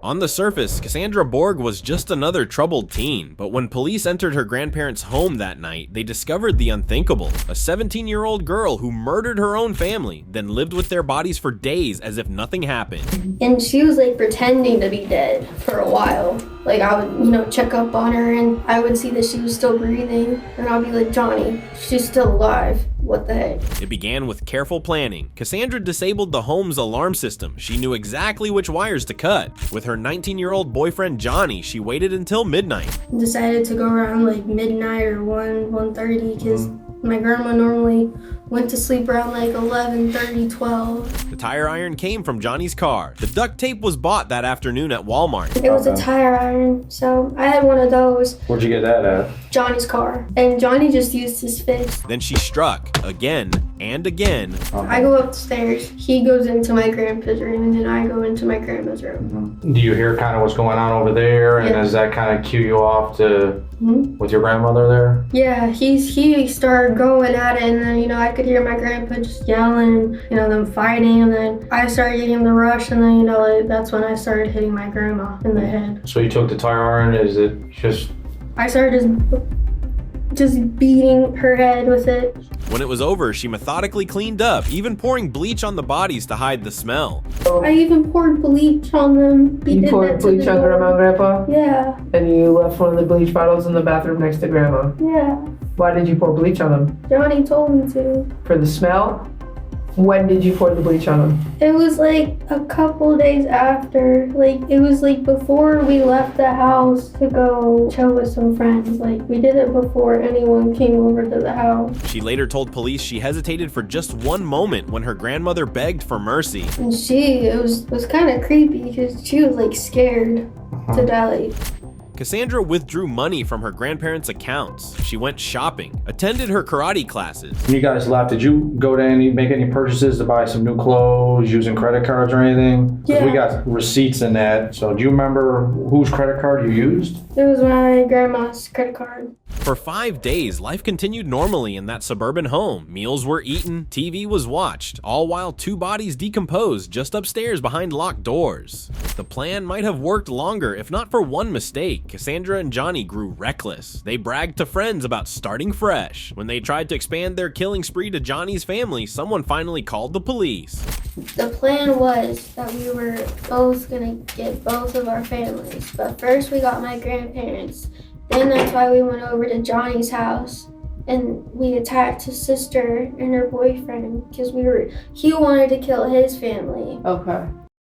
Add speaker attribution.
Speaker 1: On the surface, Cassandra Borg was just another troubled teen, but when police entered her grandparents' home that night, they discovered the unthinkable: a 17-year-old girl who murdered her own family, then lived with their bodies for days as if nothing happened.
Speaker 2: And she was like pretending to be dead for a while. Like I would, check up on her and I would see that she was still breathing and I'll be like, Johnny, she's still alive. What the heck?
Speaker 1: It began with careful planning. Cassandra disabled the home's alarm system. She knew exactly which wires to cut. With her 19-year-old boyfriend Johnny, she waited until midnight.
Speaker 2: Decided to go around like midnight or 1:30 because my grandma normally went to sleep around like 11:30, 12.
Speaker 1: The tire iron came from Johnny's car. The duct tape was bought that afternoon at Walmart.
Speaker 2: It was a tire iron, so I had one of those.
Speaker 3: Where'd you get that at?
Speaker 2: Johnny's car. And Johnny just used his fist.
Speaker 1: Then she struck, again and again.
Speaker 2: I go upstairs, he goes into my grandpa's room, and then I go into my grandma's room.
Speaker 3: Do you hear kind of what's going on over there? And does that kind of cue you off to with your grandmother there?
Speaker 2: Yeah, he started going at it, and then, I could hear my grandpa just yelling, them fighting, and then I started getting the rush, and then, that's when I started hitting my grandma in the head.
Speaker 3: So you took the tire iron, is it just...
Speaker 2: I started just beating her head with it.
Speaker 1: When it was over, she methodically cleaned up, even pouring bleach on the bodies to hide the smell.
Speaker 2: I even poured bleach on them.
Speaker 4: You poured bleach on Grandma and Grandpa?
Speaker 2: Yeah.
Speaker 4: And you left one of the bleach bottles in the bathroom next to Grandma?
Speaker 2: Yeah.
Speaker 4: Why did you pour bleach on them?
Speaker 2: Johnny told me to.
Speaker 4: For the smell? When did you pour the bleach on them?
Speaker 2: It was like a couple days after. It was like before we left the house to go chill with some friends. We did it before anyone came over to the house.
Speaker 1: She later told police she hesitated for just one moment when her grandmother begged for mercy.
Speaker 2: And it was kind of creepy because she was scared to die.
Speaker 1: Cassandra withdrew money from her grandparents' accounts. She went shopping, attended her karate classes.
Speaker 3: When you guys left, did you go to make any purchases to buy some new clothes, using credit cards or anything?
Speaker 2: Yeah.
Speaker 3: We got receipts in that. So do you remember whose credit card you used?
Speaker 2: It was my grandma's credit card.
Speaker 1: For 5 days, life continued normally in that suburban home. Meals were eaten, TV was watched, all while 2 bodies decomposed just upstairs behind locked doors. The plan might have worked longer if not for one mistake. Cassandra and Johnny grew reckless. They bragged to friends about starting fresh. When they tried to expand their killing spree to Johnny's family, someone finally called the police.
Speaker 2: The plan was that we were both gonna get both of our families, but first we got my grandparents. Then that's why we went over to Johnny's house and we attacked his sister and her boyfriend because he wanted to kill his family.
Speaker 4: Okay.